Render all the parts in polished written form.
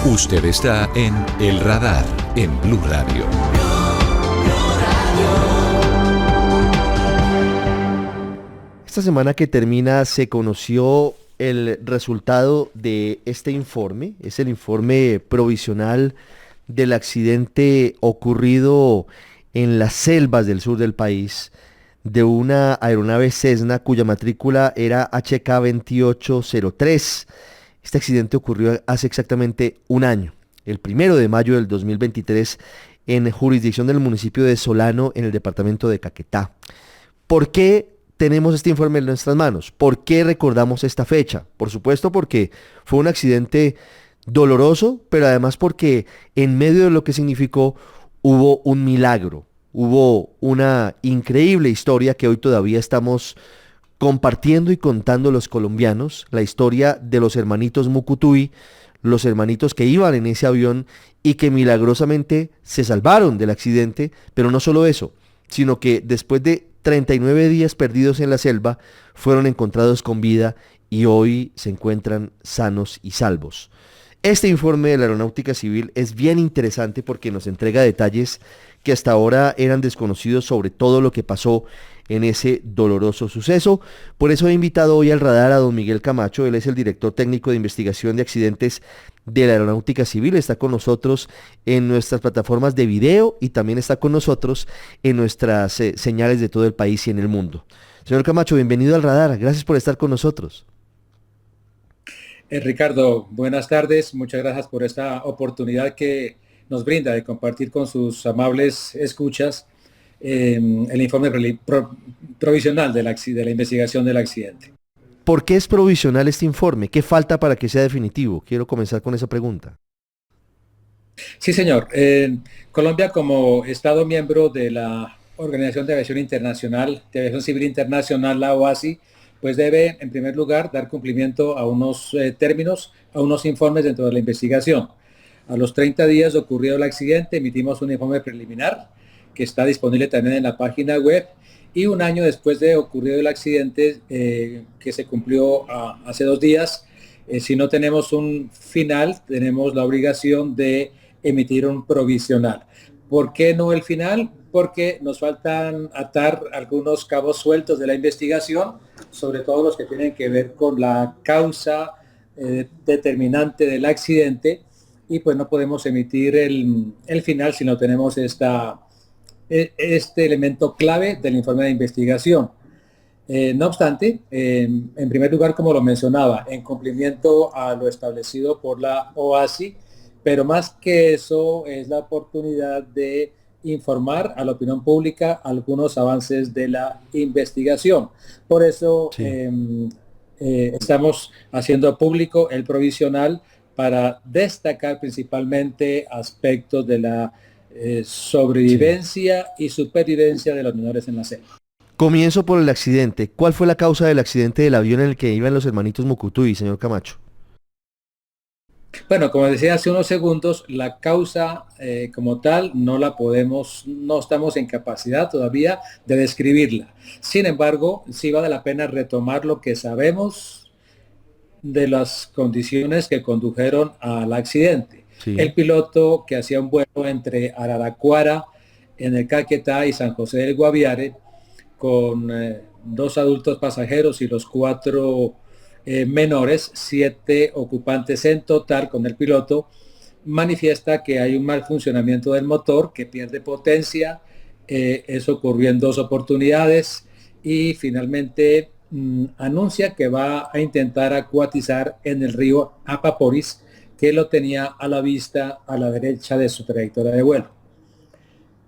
Usted está en El Radar en Blue Radio. Esta semana que termina se conoció el resultado de este informe. Es el informe provisional del accidente ocurrido en las selvas del sur del país de una aeronave Cessna cuya matrícula era HK2803. Este accidente ocurrió hace exactamente un año, el 1 de mayo del 2023, en jurisdicción del municipio de Solano, en el departamento de Caquetá. ¿Por qué tenemos este informe en nuestras manos? ¿Por qué recordamos esta fecha? Por supuesto porque fue un accidente doloroso, pero además porque en medio de lo que significó hubo un milagro, hubo una increíble historia que hoy todavía estamos compartiendo y contando los colombianos, la historia de los hermanitos Mucutuy, los hermanitos que iban en ese avión y que milagrosamente se salvaron del accidente, pero no solo eso, sino que después de 39 días perdidos en la selva, fueron encontrados con vida y hoy se encuentran sanos y salvos. Este informe de la Aeronáutica Civil es bien interesante porque nos entrega detalles que hasta ahora eran desconocidos sobre todo lo que pasó en ese doloroso suceso. Por eso he invitado hoy al radar a don Miguel Camacho. Él es el director técnico de investigación de accidentes de la Aeronáutica Civil. Está con nosotros en nuestras plataformas de video y también está con nosotros en nuestras señales de todo el país y en el mundo. Señor Camacho, bienvenido al radar. Gracias por estar con nosotros. Ricardo, buenas tardes. Muchas gracias por esta oportunidad que nos brinda de compartir con sus amables escuchas el informe provisional de la investigación del accidente. ¿Por qué es provisional este informe? ¿Qué falta para que sea definitivo? Quiero comenzar con esa pregunta. Sí, señor. Colombia, como Estado miembro de la Organización de Aviación Internacional, de Aviación Civil Internacional, la OACI, pues debe, en primer lugar, dar cumplimiento a unos términos, a unos informes dentro de la investigación. A los 30 días de ocurrido el accidente, emitimos un informe preliminar que está disponible también en la página web, y un año después de ocurrido el accidente, que se cumplió hace 2 días, si no tenemos un final, tenemos la obligación de emitir un provisional. ¿Por qué no el final? Porque nos faltan atar algunos cabos sueltos de la investigación, sobre todo los que tienen que ver con la causa determinante del accidente, y pues no podemos emitir el final si no tenemos este elemento clave del informe de investigación. No obstante, en primer lugar, como lo mencionaba, en cumplimiento a lo establecido por la OACI, pero más que eso es la oportunidad de informar a la opinión pública algunos avances de la investigación. Por eso sí, estamos haciendo público el provisional para destacar principalmente aspectos de la sobrevivencia y supervivencia de los menores en la selva. Comienzo por el accidente. ¿Cuál fue la causa del accidente del avión en el que iban los hermanitos Mucutuy, señor Camacho? Bueno, como decía hace unos segundos, la causa como tal no estamos en capacidad todavía de describirla. Sin embargo, sí vale la pena retomar lo que sabemos de las condiciones que condujeron al accidente. Sí. El piloto, que hacía un vuelo entre Araraquara, en el Caquetá, y San José del Guaviare, con 2 adultos pasajeros y los 4 menores, 7 ocupantes en total con el piloto, manifiesta que hay un mal funcionamiento del motor, que pierde potencia. Eso ocurrió en 2 oportunidades, y finalmente anuncia que va a intentar acuatizar en el río Apaporis, que lo tenía a la vista a la derecha de su trayectoria de vuelo.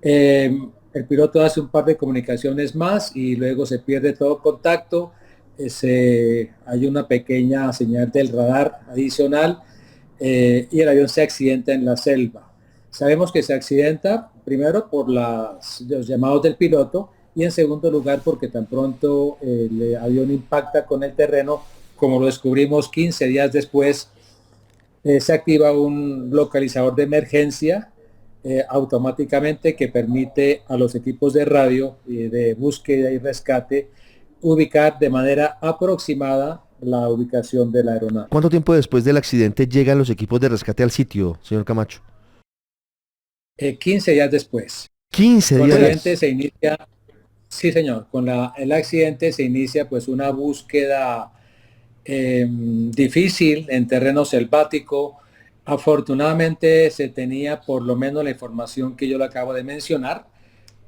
El piloto hace un par de comunicaciones más y luego se pierde todo contacto. Hay una pequeña señal del radar adicional, y el avión se accidenta en la selva. Sabemos que se accidenta primero por los llamados del piloto, y en segundo lugar porque tan pronto el avión impacta con el terreno, como lo descubrimos 15 días después, se activa un localizador de emergencia automáticamente, que permite a los equipos de radio de búsqueda y rescate ubicar de manera aproximada la ubicación de la aeronave. ¿Cuánto tiempo después del accidente llegan los equipos de rescate al sitio, señor Camacho? 15 días después. 15 Con el días. accidente se inicia, sí señor, el accidente se inicia pues una búsqueda difícil en terreno selvático. Afortunadamente se tenía por lo menos la información que yo le acabo de mencionar,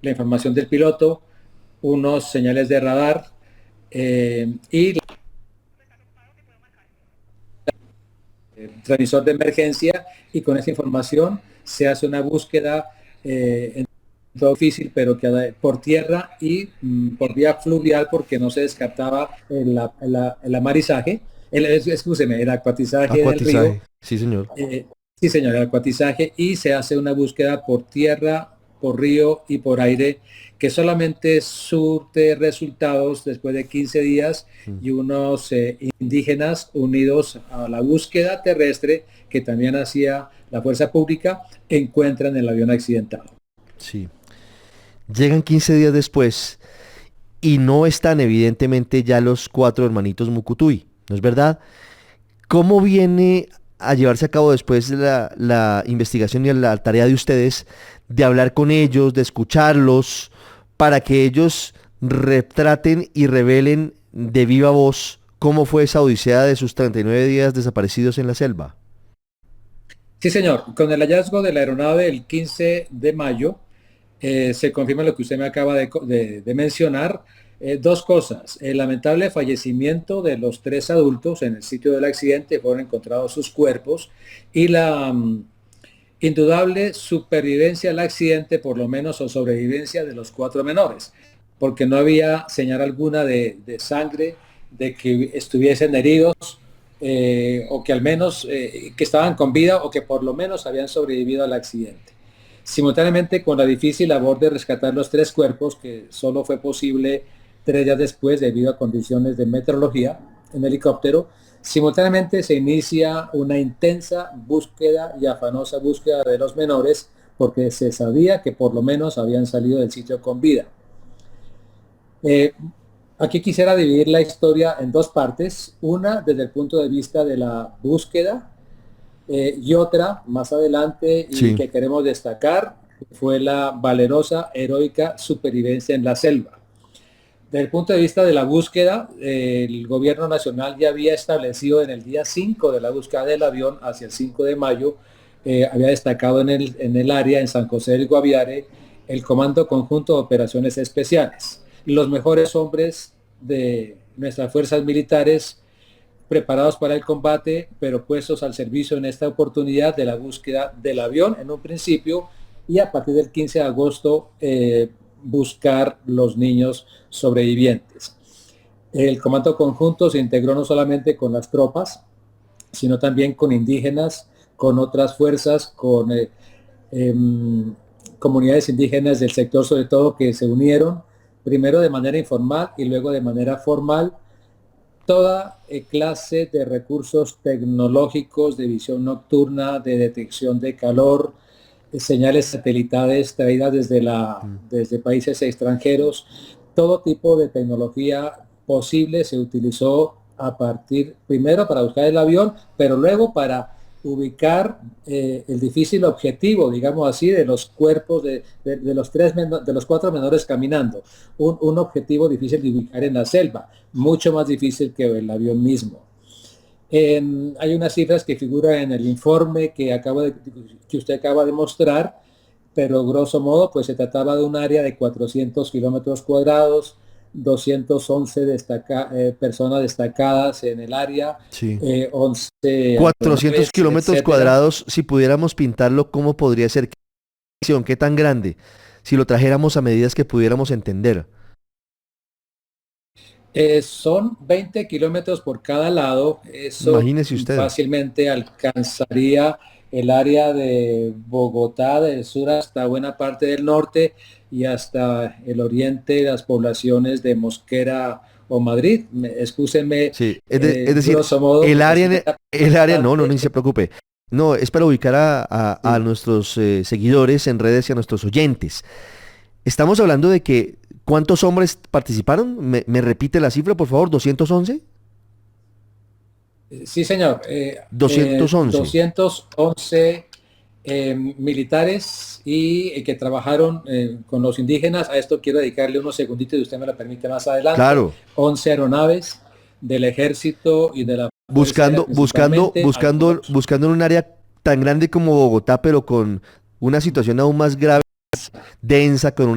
la información del piloto, unos señales de radar y el transmisor de emergencia, y con esa información se hace una búsqueda todo difícil, pero que por tierra y por vía fluvial, porque no se descartaba el amarizaje, el acuatizaje del río. Sí, señor. Sí, señor, el acuatizaje, y se hace una búsqueda por tierra, por río y por aire, que solamente surte resultados después de 15 días y unos indígenas unidos a la búsqueda terrestre que también hacía la fuerza pública, encuentran el avión accidentado. Sí. Llegan 15 días después y no están evidentemente ya los 4 hermanitos Mucutuy, ¿no es verdad? ¿Cómo viene a llevarse a cabo después la investigación y la tarea de ustedes de hablar con ellos, de escucharlos, para que ellos retraten y revelen de viva voz cómo fue esa odisea de sus 39 días desaparecidos en la selva? Sí, señor. Con el hallazgo de la aeronave el 15 de mayo, se confirma lo que usted me acaba de mencionar. Dos cosas: el lamentable fallecimiento de los 3 adultos en el sitio del accidente, fueron encontrados sus cuerpos, y la indudable supervivencia al accidente, por lo menos, o sobrevivencia de los 4 menores, porque no había señal alguna de sangre, de que estuviesen heridos, o que al menos que estaban con vida, o que por lo menos habían sobrevivido al accidente. Simultáneamente, con la difícil labor de rescatar los 3 cuerpos, que solo fue posible 3 días después debido a condiciones de meteorología en helicóptero, simultáneamente se inicia una intensa búsqueda y afanosa búsqueda de los menores, porque se sabía que por lo menos habían salido del sitio con vida. Aquí quisiera dividir la historia en 2 partes, una desde el punto de vista de la búsqueda, y otra más adelante, y Sí. que queremos destacar, fue la valerosa, heroica supervivencia en la selva. Desde el punto de vista de la búsqueda, el gobierno nacional ya había establecido en el día 5 de la búsqueda del avión, hacia el 5 de mayo, había destacado en el área, en San José del Guaviare, el Comando Conjunto de Operaciones Especiales. Los mejores hombres de nuestras fuerzas militares, preparados para el combate, pero puestos al servicio en esta oportunidad de la búsqueda del avión en un principio, y a partir del 15 de agosto buscar los niños sobrevivientes. El comando conjunto se integró no solamente con las tropas, sino también con indígenas, con otras fuerzas, con comunidades indígenas del sector, sobre todo, que se unieron primero de manera informal y luego de manera formal. Toda clase de recursos tecnológicos de visión nocturna, de detección de calor, señales satelitales traídas desde países extranjeros, todo tipo de tecnología posible se utilizó a partir, primero para buscar el avión, pero luego para ubicar el difícil objetivo, digamos así, de los cuerpos de los 4 menores caminando. Un objetivo difícil de ubicar en la selva, mucho más difícil que el avión mismo. Hay unas cifras que figuran en el informe que usted acaba de mostrar, pero grosso modo pues se trataba de un área de 400 kilómetros cuadrados, 211 personas destacadas en el área, Sí. 11 400 kilómetros etcétera. cuadrados, si pudiéramos pintarlo, ¿cómo podría ser? ¿Qué tan grande? Si lo trajéramos a medidas que pudiéramos entender. Son 20 kilómetros por cada lado. Eso Imagínese usted. fácilmente alcanzaría el área de Bogotá, del sur hasta buena parte del norte, y hasta el oriente, las poblaciones de Mosquera o Madrid. Excúsenme, Sí, es decir, grosso modo, el área, no, bastante. ni se preocupe. No, es para ubicar a Sí. nuestros seguidores en redes y a nuestros oyentes. Estamos hablando de que, ¿cuántos hombres participaron? ¿Me repite la cifra, por favor? ¿211? Sí, señor. 211. 211 militares y que trabajaron con los indígenas. A esto quiero dedicarle unos segunditos, y usted me lo permite más adelante. Claro. 11 aeronaves del ejército y de la Fuerza Aérea Buscando, buscando, principalmente, buscando, algunos. buscando en un área tan grande como Bogotá, pero con una situación aún más grave, densa, con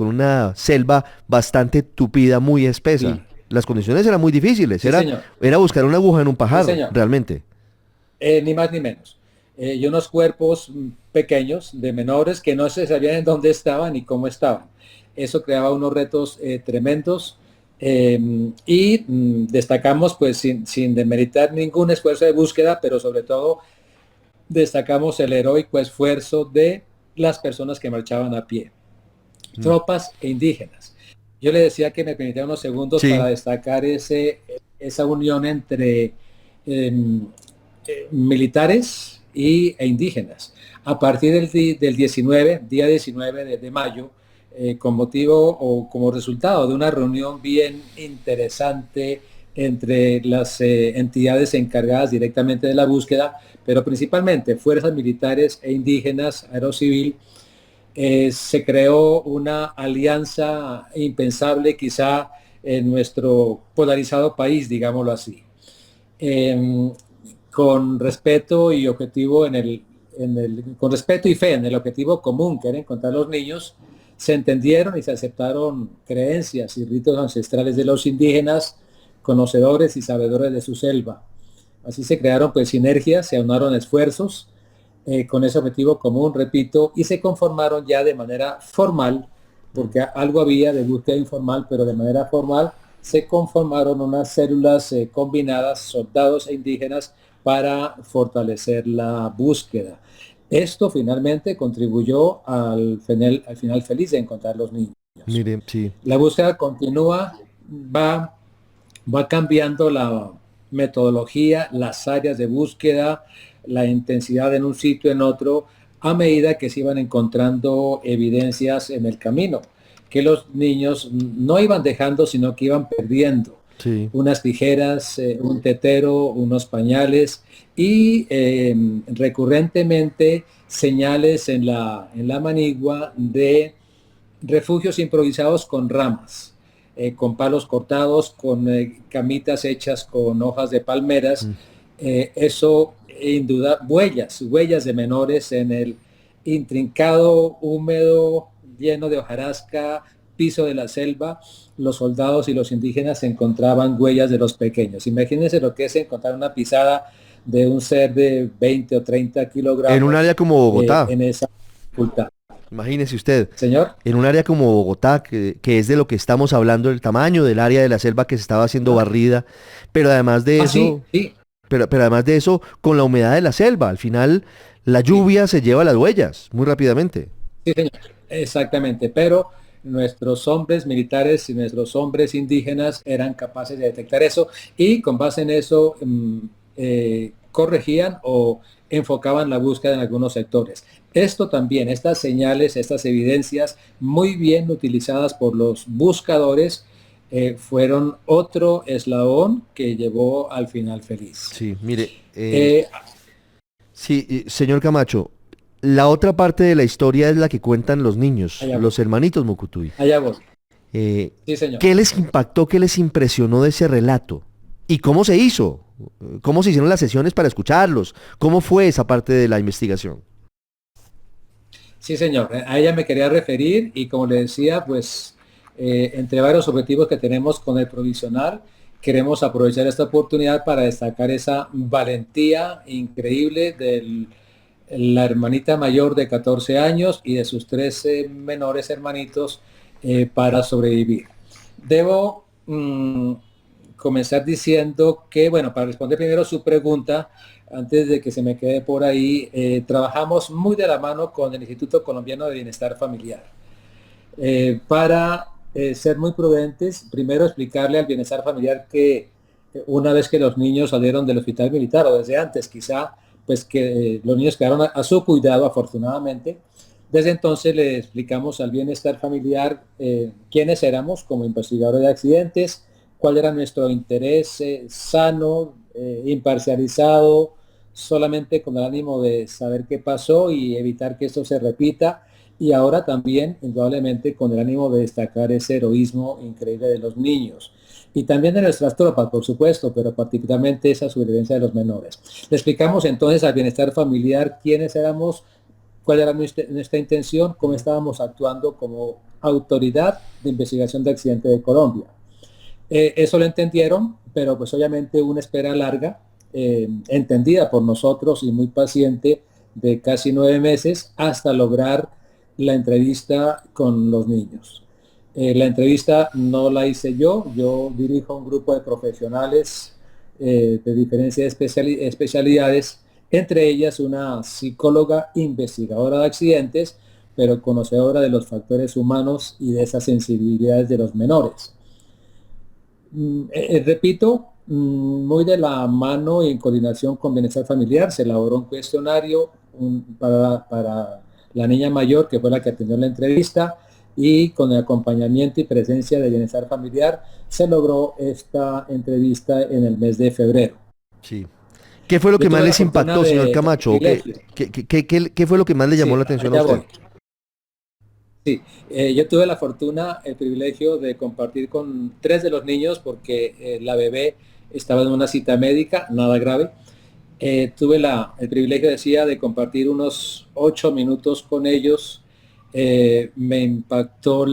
una selva bastante tupida, muy espesa. Sí, Las condiciones eran muy difíciles, sí, señor. era buscar una aguja en un Sí, pajar, señor. realmente. Ni más ni menos. Y unos cuerpos pequeños de menores que no se sabían en dónde estaban ni cómo estaban. Eso creaba unos retos tremendos y destacamos, pues sin demeritar ningún esfuerzo de búsqueda, pero sobre todo destacamos el heroico esfuerzo de las personas que marchaban a pie, Mm. tropas e indígenas. Yo le decía que me permitía unos segundos para Sí, destacar esa unión entre em, militares e indígenas. A partir del 19, día 19 de mayo, con motivo o como resultado de una reunión bien interesante entre las entidades encargadas directamente de la búsqueda, pero principalmente fuerzas militares e indígenas, aerocivil, se creó una alianza impensable quizá en nuestro polarizado país, digámoslo así. Eh, con respeto y objetivo con respeto y fe en el objetivo común que era encontrar a los niños, se entendieron y se aceptaron creencias y ritos ancestrales de los indígenas, conocedores y sabedores de su selva. Así se crearon pues sinergias, se aunaron esfuerzos con ese objetivo común, repito, y se conformaron ya de manera formal, mm, porque algo había de búsqueda informal, pero de manera formal se conformaron unas células combinadas, soldados e indígenas, para fortalecer la búsqueda. Esto finalmente contribuyó al final feliz de encontrar los niños. mire, sí. La búsqueda continúa, va cambiando la metodología, las áreas de búsqueda, la intensidad en un sitio, en otro, a medida que se iban encontrando evidencias en el camino, que los niños no iban dejando, sino que iban perdiendo. Sí. Unas tijeras, un tetero, unos pañales y recurrentemente señales en la manigua de refugios improvisados con ramas, con palos cortados, con camitas hechas con hojas de palmeras. Mm. Eso induda huellas de menores en el intrincado, húmedo, lleno de hojarasca, piso de la selva. Los soldados y los indígenas encontraban huellas de los pequeños. Imagínense lo que es encontrar una pisada de un ser de 20 o 30 En un kilogramos área como Bogotá, en esa dificultad. imagínese usted, Señor. en un área como Bogotá, que es de lo que estamos hablando, el tamaño del área de la selva que se estaba haciendo barrida, pero además de Sí, eso, sí, pero además de eso, con la humedad de la selva, al final la sí, lluvia se lleva las huellas muy rápidamente. sí, señor. Exactamente. Pero nuestros hombres militares y nuestros hombres indígenas eran capaces de detectar eso y con base en eso corregían o enfocaban la búsqueda en algunos sectores. Esto también, estas señales, estas evidencias muy bien utilizadas por los buscadores, fueron otro eslabón que llevó al final feliz. Sí, mire, Eh, sí, señor Camacho, la otra parte de la historia es la que cuentan los niños, allá voy, los hermanitos Mucutuy. allá voy. Eh, Sí, señor. ¿Qué les impactó, qué les impresionó de ese relato? ¿Y cómo se hizo? ¿Cómo se hicieron las sesiones para escucharlos? ¿Cómo fue esa parte de la investigación? Sí, señor. A ella me quería referir y como le decía, pues entre varios objetivos que tenemos con el provisional, queremos aprovechar esta oportunidad para destacar esa valentía increíble de la hermanita mayor de 14 años y de sus 13 menores hermanitos para sobrevivir. Debo comenzar diciendo que, bueno, para responder primero su pregunta, antes de que se me quede por ahí, trabajamos muy de la mano con el Instituto Colombiano de Bienestar Familiar para ser muy prudentes. Primero explicarle al bienestar familiar que una vez que los niños salieron del hospital militar o desde antes quizá, pues que los niños quedaron a su cuidado afortunadamente. Desde entonces le explicamos al bienestar familiar quiénes éramos como investigadores de accidentes, cuál era nuestro interés sano imparcializado, solamente con el ánimo de saber qué pasó y evitar que esto se repita, y ahora también, indudablemente, con el ánimo de destacar ese heroísmo increíble de los niños. Y también de nuestras tropas, por supuesto, pero particularmente esa supervivencia de los menores. Le explicamos entonces al bienestar familiar quiénes éramos, cuál era nuestra intención, cómo estábamos actuando como autoridad de investigación de accidente de Colombia. Eso lo entendieron, pero pues obviamente una espera larga, entendida por nosotros y muy paciente, de casi 9 meses hasta lograr la entrevista con los niños. La entrevista no la hice yo dirijo un grupo de profesionales de diferentes especialidades, entre ellas una psicóloga investigadora de accidentes, pero conocedora de los factores humanos y de esas sensibilidades de los menores. Repito, muy de la mano y en coordinación con Bienestar Familiar, se elaboró un cuestionario para la niña mayor, que fue la que atendió la entrevista, y con el acompañamiento y presencia de Bienestar Familiar se logró esta entrevista en el mes de febrero. Sí. ¿Qué fue lo Yo que más tuve la les fortuna impactó, señor de Camacho? privilegio. ¿Qué fue lo que más le llamó Sí, la atención a allá usted? voy. Sí, yo tuve la fortuna, el privilegio de compartir con 3 de los niños porque la bebé estaba en una cita médica, nada grave. Tuve el privilegio, decía, de compartir unos 8 minutos con ellos. Me impactó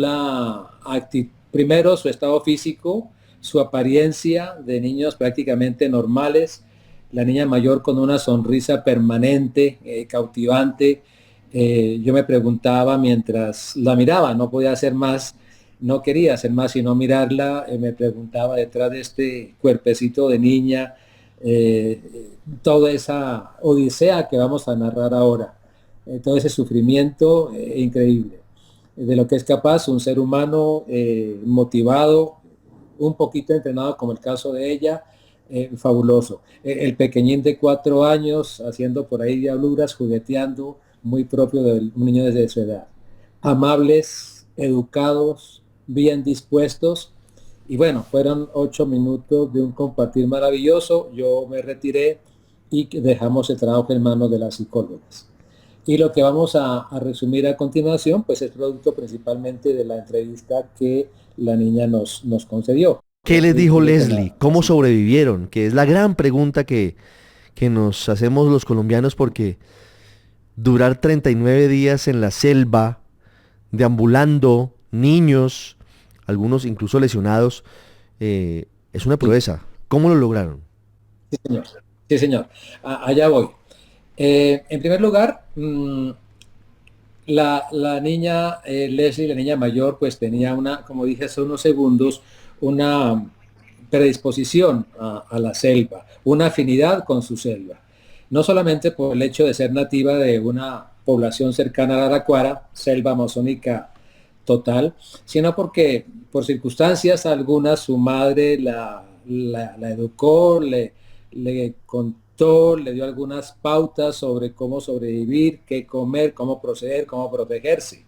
primero su estado físico, su apariencia de niños prácticamente normales, la niña mayor con una sonrisa permanente, cautivante. Yo me preguntaba mientras la miraba, no podía hacer más, no quería hacer más sino mirarla, me preguntaba detrás de este cuerpecito de niña, toda esa odisea que vamos a narrar ahora, todo ese sufrimiento increíble, de lo que es capaz un ser humano motivado, un poquito entrenado como el caso de ella, fabuloso. El pequeñín de 4 años haciendo por ahí diabluras, jugueteando, muy propio de un niño desde su edad. Amables, educados, bien dispuestos. Y bueno, fueron 8 minutos de un compartir maravilloso. Yo me retiré y dejamos el trabajo en manos de las psicólogas. Y lo que vamos a resumir a continuación, pues es producto principalmente de la entrevista que la niña nos concedió. ¿Qué les dijo Leslie? ¿Cómo sobrevivieron? Que es la gran pregunta que nos hacemos los colombianos, porque durar 39 días en la selva, deambulando, niños, algunos incluso lesionados, es una Sí, proeza. ¿Cómo lo lograron? sí, señor. Sí, señor. Allá voy. En primer lugar, la niña Leslie, la niña mayor, pues tenía como dije hace unos segundos, una predisposición a la selva, una afinidad con su selva. No solamente por el hecho de ser nativa de una población cercana a Araraquara, selva amazónica total, sino porque por circunstancias algunas su madre la educó, le contó, le dio algunas pautas sobre cómo sobrevivir, qué comer, cómo proceder, cómo protegerse.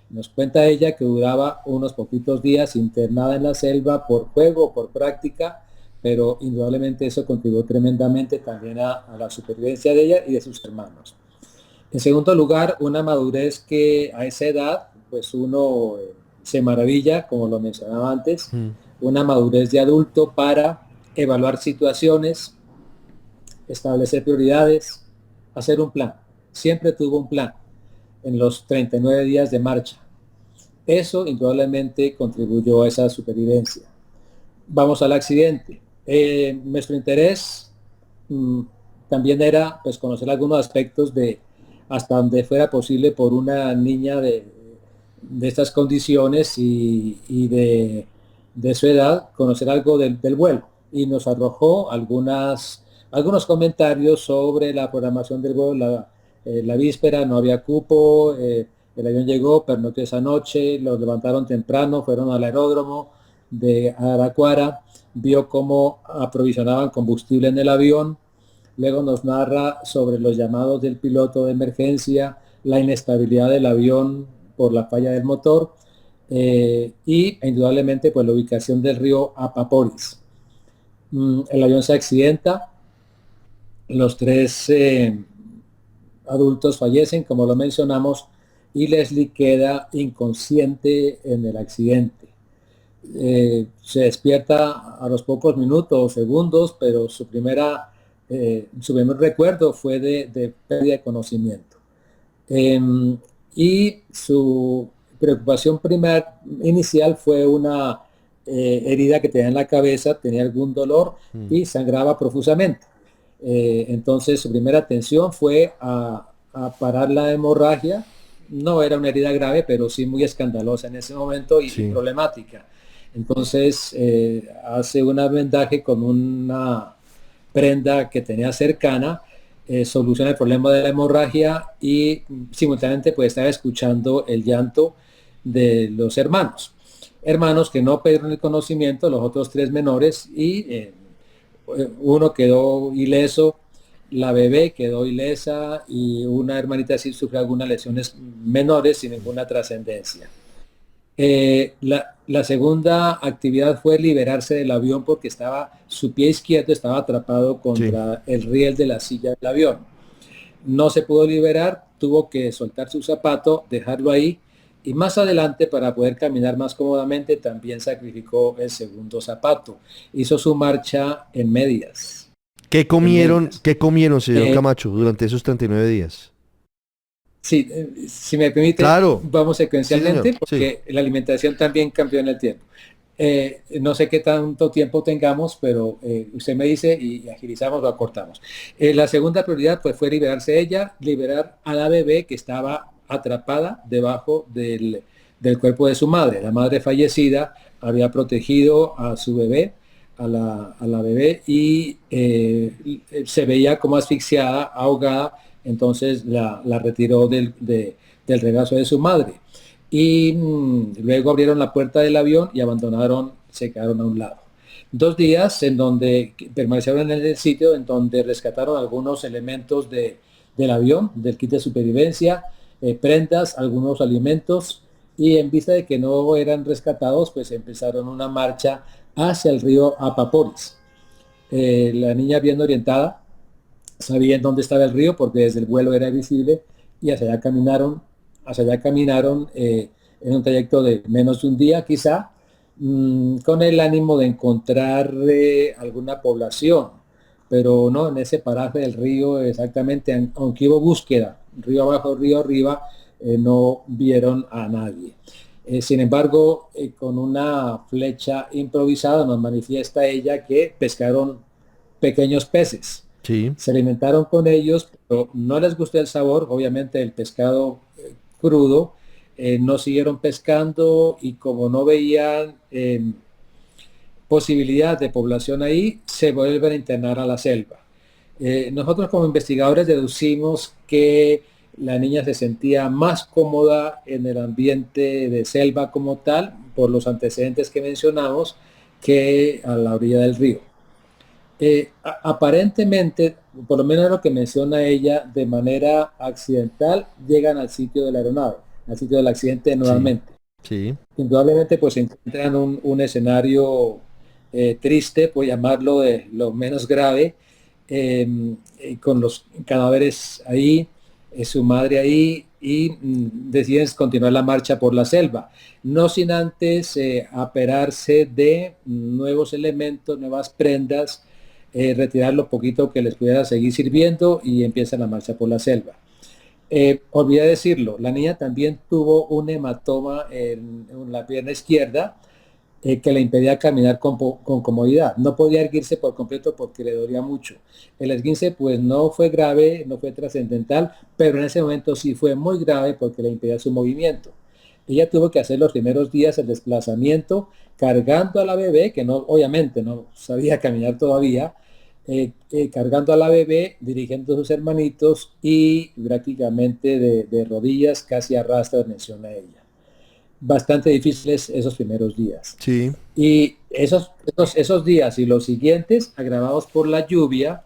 Nos cuenta ella que duraba unos poquitos días internada en la selva por juego, por práctica, pero indudablemente eso contribuyó tremendamente también a la supervivencia de ella y de sus hermanos. En segundo lugar, una madurez que a esa edad, pues uno se maravilla, como lo mencionaba antes, Mm. una madurez de adulto para evaluar situaciones, establecer prioridades, hacer un plan. Siempre tuvo un plan en los 39 días de marcha. Eso indudablemente contribuyó a esa supervivencia. Vamos al accidente. Nuestro interés también era pues conocer algunos aspectos de hasta donde fuera posible por una niña de estas condiciones y de su edad, conocer algo del vuelo. Y nos arrojó algunos comentarios sobre la programación del vuelo. La víspera no había cupo, el avión llegó, pernoctó esa noche, los levantaron temprano, fueron al aeródromo de Araraquara, vio cómo aprovisionaban combustible en el avión, luego nos narra sobre los llamados del piloto de emergencia, la inestabilidad del avión por la falla del motor y indudablemente pues la ubicación del río Apaporis. El avión se accidenta, Los tres adultos fallecen, como lo mencionamos, y Leslie queda inconsciente en el accidente. Se despierta a los pocos minutos o segundos, pero su primer recuerdo fue de pérdida de conocimiento. Y su preocupación inicial fue una herida que tenía en la cabeza, tenía algún dolor y sangraba profusamente. Entonces su primera atención fue a parar la hemorragia. No era una herida grave, pero sí muy escandalosa en ese momento y problemática. Entonces hace un vendaje con una prenda que tenía cercana, soluciona el problema de la hemorragia y simultáneamente pues estaba escuchando el llanto de los hermanos que no perdieron el conocimiento, los otros tres menores, y uno quedó ileso, la bebé quedó ilesa y una hermanita sí sufrió algunas lesiones menores sin ninguna trascendencia. La segunda actividad fue liberarse del avión porque su pie izquierdo estaba atrapado contra el riel de la silla del avión. No se pudo liberar, tuvo que soltar su zapato, dejarlo ahí, y más adelante, para poder caminar más cómodamente, también sacrificó el segundo zapato. Hizo su marcha en medias. ¿Qué comieron, señor Camacho, durante esos 39 días? Sí, si me permite, claro. Vamos secuencialmente, Sí, porque la alimentación también cambió en el tiempo. No sé qué tanto tiempo tengamos, pero usted me dice y agilizamos o acortamos. La segunda prioridad pues, fue liberar a la bebé que estaba atrapada debajo del cuerpo de su madre. La madre fallecida había protegido a su bebé, a la bebé, y se veía como asfixiada, ahogada. Entonces la retiró del regazo de su madre. Y luego abrieron la puerta del avión y se quedaron a un lado. 2 días en donde permanecieron en el sitio, en donde rescataron algunos elementos del avión, del kit de supervivencia, prendas, algunos alimentos, y en vista de que no eran rescatados, pues empezaron una marcha hacia el río Apaporis. La niña, bien orientada, sabían dónde estaba el río porque desde el vuelo era visible, y hacia allá caminaron en un trayecto de menos de un día quizá, con el ánimo de encontrar alguna población, pero no en ese paraje del río exactamente, aunque hubo búsqueda, río abajo, río arriba, no vieron a nadie. Sin embargo, con una flecha improvisada nos manifiesta ella que pescaron pequeños peces. Sí. Se alimentaron con ellos, pero no les gustó el sabor, obviamente, el pescado crudo. No siguieron pescando y como no veían posibilidad de población ahí, se vuelven a internar a la selva. Nosotros como investigadores deducimos que la niña se sentía más cómoda en el ambiente de selva como tal, por los antecedentes que mencionamos, que a la orilla del río. Aparentemente, por lo menos lo que menciona ella, de manera accidental llegan al sitio de la aeronave, al sitio del accidente nuevamente. Sí. Indudablemente pues se encuentran un escenario triste, por llamarlo de lo menos grave, con los cadáveres ahí, su madre ahí, y deciden continuar la marcha por la selva, no sin antes aperarse de nuevos elementos, nuevas prendas, retirar lo poquito que les pudiera seguir sirviendo, y empiezan la marcha por la selva. Olvidé decirlo, la niña también tuvo un hematoma en la pierna izquierda que le impedía caminar con comodidad. No podía erguirse por completo porque le dolía mucho. El esguince pues no fue grave, no fue trascendental, pero en ese momento sí fue muy grave porque le impedía su movimiento. Ella tuvo que hacer los primeros días el desplazamiento cargando a la bebé, que no, obviamente no sabía caminar todavía, cargando a la bebé, dirigiendo a sus hermanitos y prácticamente de rodillas, casi a rastras, menciona ella. Bastante difíciles esos primeros días. Sí. Y esos días y los siguientes, agravados por la lluvia,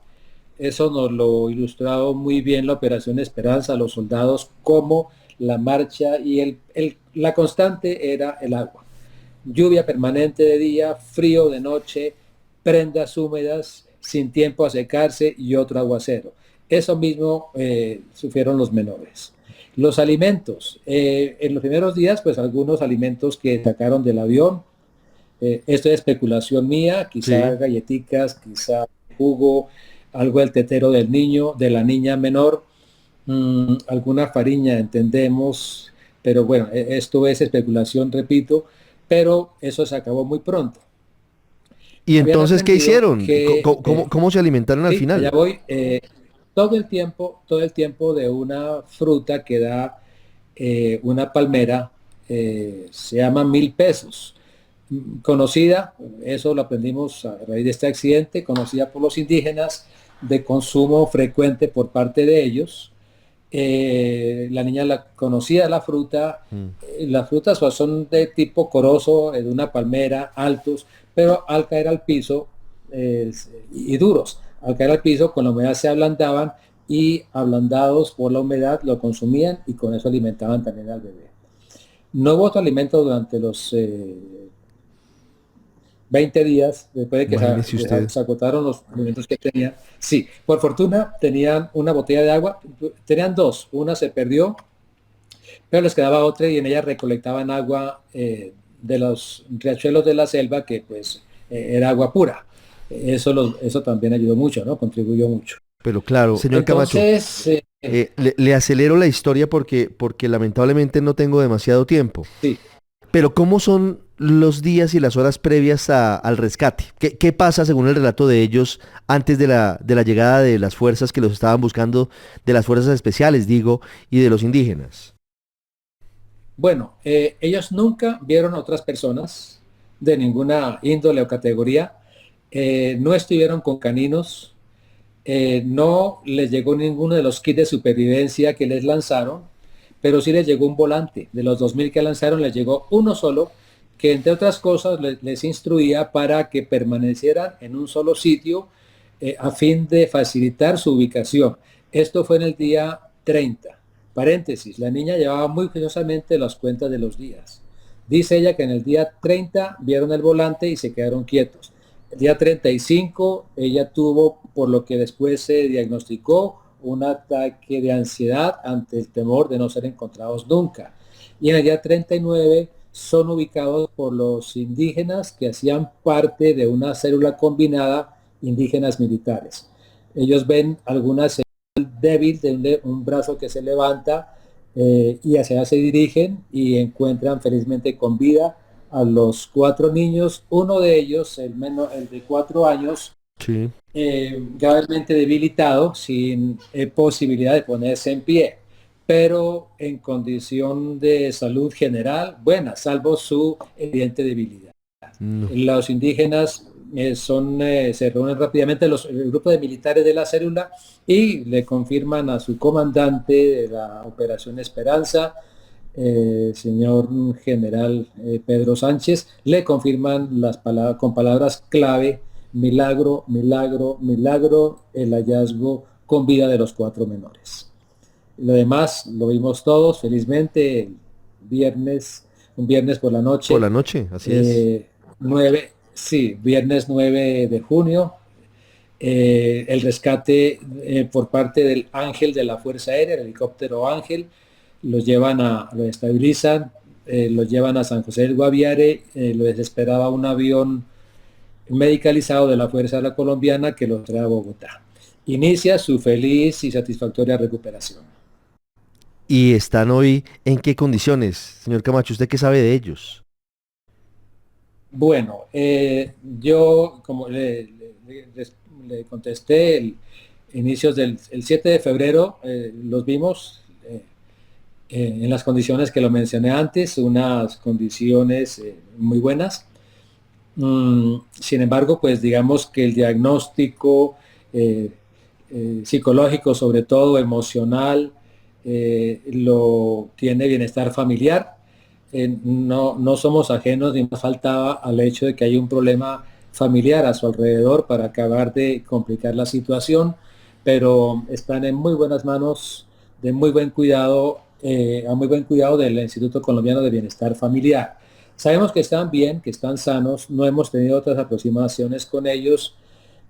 eso nos lo ilustrado muy bien la Operación Esperanza, los soldados, como la marcha y la constante era el agua. Lluvia permanente de día, frío de noche, prendas húmedas, sin tiempo a secarse y otro aguacero. Eso mismo sufrieron los menores. Los alimentos. En los primeros días, pues algunos alimentos que sacaron del avión. Esto es especulación mía, quizá Sí. galletitas, quizá jugo, algo del tetero del niño, de la niña menor, alguna fariña, entendemos, pero bueno, esto es especulación, repito, pero eso se acabó muy pronto. ¿Y Habían entonces qué aprendido hicieron? que, ¿Cómo se alimentaron al sí, allá final? voy, todo el tiempo de una fruta que da una palmera, se llama 1.000 pesos. Conocida, eso lo aprendimos a raíz de este accidente, conocida por los indígenas, de consumo frecuente por parte de ellos. La niña conocía la fruta. Mm. Las frutas son de tipo corozo, de una palmera, altos, pero al caer al piso, y duros, al caer al piso con la humedad se ablandaban, y ablandados por la humedad lo consumían y con eso alimentaban también al bebé. No hubo otro alimento durante los 20 días, después de que Imagínese usted. se agotaron los alimentos que tenían. Sí, por fortuna tenían una botella de agua, tenían dos, una se perdió, pero les quedaba otra y en ella recolectaban agua de los riachuelos de la selva, que pues era agua pura. Eso también ayudó mucho, ¿no? Contribuyó mucho. Pero claro, señor Camacho, Entonces, le acelero la historia porque lamentablemente no tengo demasiado tiempo. sí, Pero ¿cómo son los días y las horas previas al rescate? ¿Qué pasa según el relato de ellos antes de la llegada de las fuerzas que los estaban buscando, de las fuerzas especiales, digo, y de los indígenas? bueno, ellos nunca vieron a otras personas de ninguna índole o categoría, no estuvieron con caninos, no les llegó ninguno de los kits de supervivencia que les lanzaron, pero sí les llegó un volante. De los 2.000 que lanzaron, les llegó uno solo, que entre otras cosas les instruía para que permanecieran en un solo sitio, a fin de facilitar su ubicación. Esto fue en el día 30. Paréntesis, la niña llevaba muy cuidadosamente las cuentas de los días. Dice ella que en el día 30 vieron el volante y se quedaron quietos. El día 35 ella tuvo, por lo que después se diagnosticó, un ataque de ansiedad ante el temor de no ser encontrados nunca. Y en el día 39 son ubicados por los indígenas que hacían parte de una célula combinada, indígenas militares. Ellos ven alguna señal débil de un brazo que se levanta, y hacia allá se dirigen y encuentran felizmente con vida a los 4 niños. Uno de ellos, el de 4 años, Sí. gravemente debilitado, sin posibilidad de ponerse en pie, pero en condición de salud general buena, salvo su evidente debilidad. No. Los indígenas se reúnen rápidamente, el grupo de militares de la célula, y le confirman a su comandante de la Operación Esperanza, señor general Pedro Sánchez, le confirman con palabras clave: milagro, milagro, milagro, el hallazgo con vida de los 4 menores. Lo demás lo vimos todos, felizmente, un viernes por la Por noche, la noche, así es. 9, sí, viernes 9 de junio, el rescate por parte del Ángel de la Fuerza Aérea, el helicóptero Ángel, lo estabilizan, los llevan a San José del Guaviare, les esperaba un avión medicalizado de la Fuerza Aérea Colombiana que los trae a Bogotá. Inicia su feliz y satisfactoria recuperación. ¿Y están hoy en qué condiciones, señor Camacho? ¿Usted qué sabe de ellos? Bueno, yo, como le contesté, inicios el 7 de febrero, los vimos en las condiciones que lo mencioné antes, unas condiciones muy buenas. Sin embargo, pues digamos que el diagnóstico psicológico, sobre todo emocional, lo tiene bienestar familiar. No somos ajenos, ni más faltaba, al hecho de que hay un problema familiar a su alrededor para acabar de complicar la situación, pero están en muy buenas manos, de muy buen cuidado, a muy buen cuidado del Instituto Colombiano de Bienestar Familiar. Sabemos que están bien, que están sanos, no hemos tenido otras aproximaciones con ellos,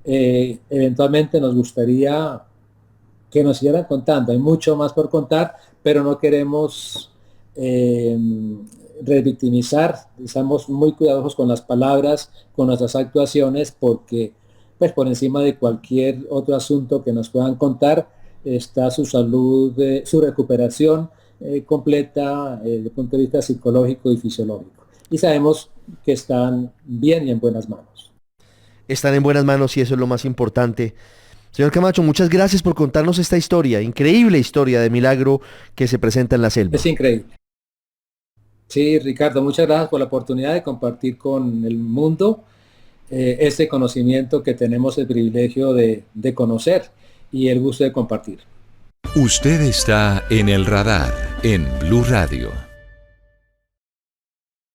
Eventualmente nos gustaría que nos siguieran contando. Hay mucho más por contar, pero no queremos revictimizar. Estamos muy cuidadosos con las palabras, con nuestras actuaciones, porque pues por encima de cualquier otro asunto que nos puedan contar está su salud, su recuperación completa desde el punto de vista psicológico y fisiológico. Y sabemos que están bien y en buenas manos. Están en buenas manos y eso es lo más importante. Señor Camacho, muchas gracias por contarnos esta historia, increíble historia de milagro que se presenta en la selva. Es increíble. Sí, Ricardo, muchas gracias por la oportunidad de compartir con el mundo este conocimiento que tenemos el privilegio de conocer y el gusto de compartir. Usted está en el radar en Blue Radio.